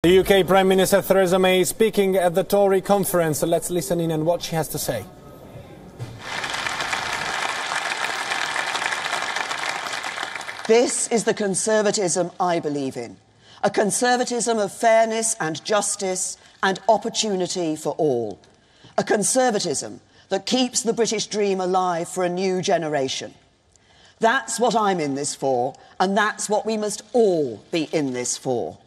The UK Prime Minister Theresa May speaking at the Tory conference. So let's listen in on what she has to say. This is the conservatism I believe in. A conservatism of fairness and justice and opportunity for all. A conservatism that keeps the British dream alive for a new generation. That's what I'm in this for, and that's what we must all be in this for.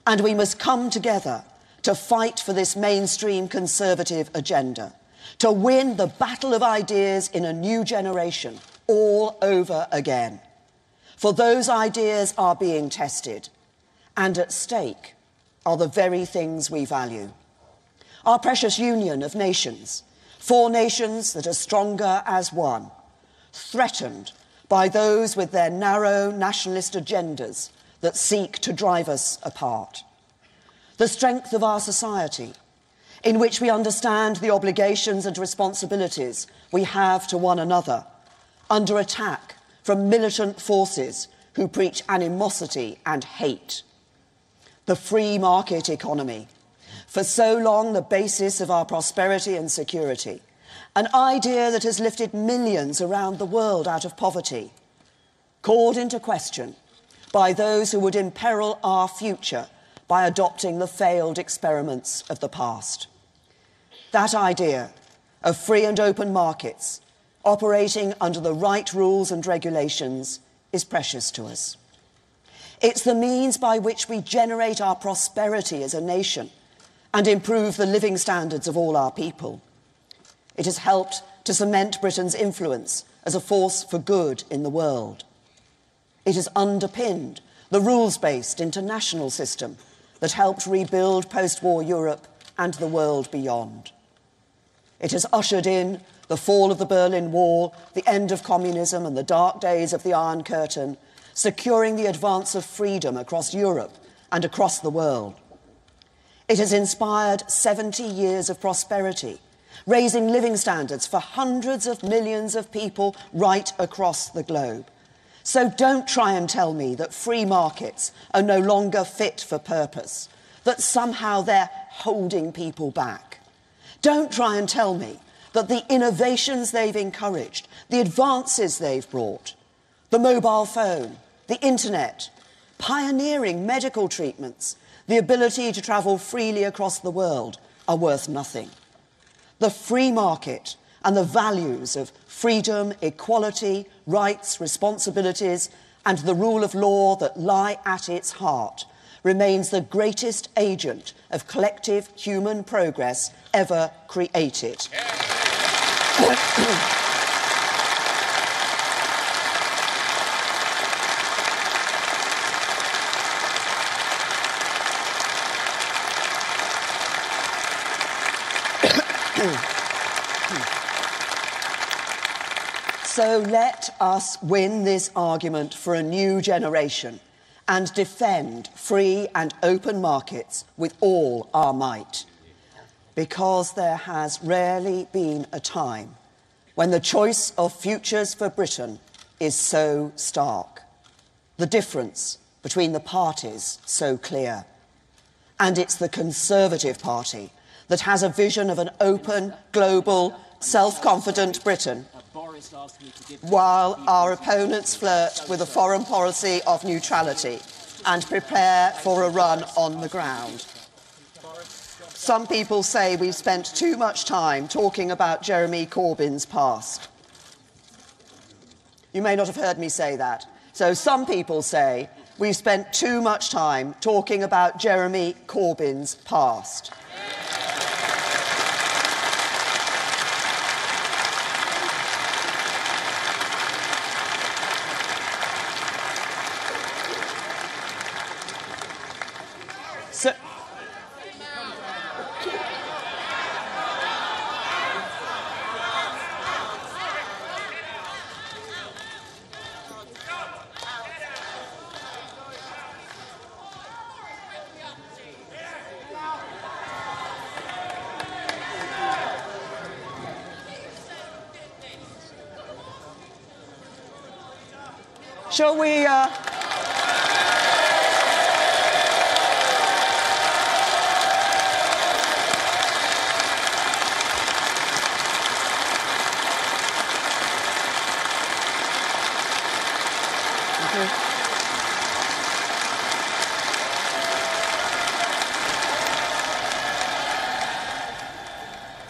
And we must come together to fight for this mainstream conservative agenda, to win the battle of ideas in a new generation all over again. For those ideas are being tested, and at stake are the very things we value. Our precious union of nations, 4 nations that are stronger as one, threatened by those with their narrow nationalist agendas that seek to drive us apart. The strength of our society, in which we understand the obligations and responsibilities we have to one another, under attack from militant forces who preach animosity and hate. The free market economy, for so long the basis of our prosperity and security, an idea that has lifted millions around the world out of poverty, called into question by those who would imperil our future by adopting the failed experiments of the past. That idea of free and open markets, operating under the right rules and regulations, is precious to us. It's the means by which we generate our prosperity as a nation and improve the living standards of all our people. It has helped to cement Britain's influence as a force for good in the world. It has underpinned the rules-based international system that helped rebuild post-war Europe and the world beyond. It has ushered in the fall of the Berlin Wall, the end of communism and the dark days of the Iron Curtain, securing the advance of freedom across Europe and across the world. It has inspired 70 years of prosperity, raising living standards for hundreds of millions of people right across the globe. So don't try and tell me that free markets are no longer fit for purpose, that somehow they're holding people back. Don't try and tell me that the innovations they've encouraged, the advances they've brought, the mobile phone, the internet, pioneering medical treatments, the ability to travel freely across the world are worth nothing. The free market and the values of freedom, equality, rights, responsibilities, and the rule of law that lie at its heart remains the greatest agent of collective human progress ever created. So let us win this argument for a new generation and defend free and open markets with all our might. Because there has rarely been a time when the choice of futures for Britain is so stark, the difference between the parties so clear. And it's the Conservative Party that has a vision of an open, global, self-confident Britain, while our opponents flirt with a foreign policy of neutrality and prepare for a run on the ground. Some people say we've spent too much time talking about Jeremy Corbyn's past. You may not have heard me say that. So some people say we've spent too much time talking about Jeremy Corbyn's past. Shall we... Thank you.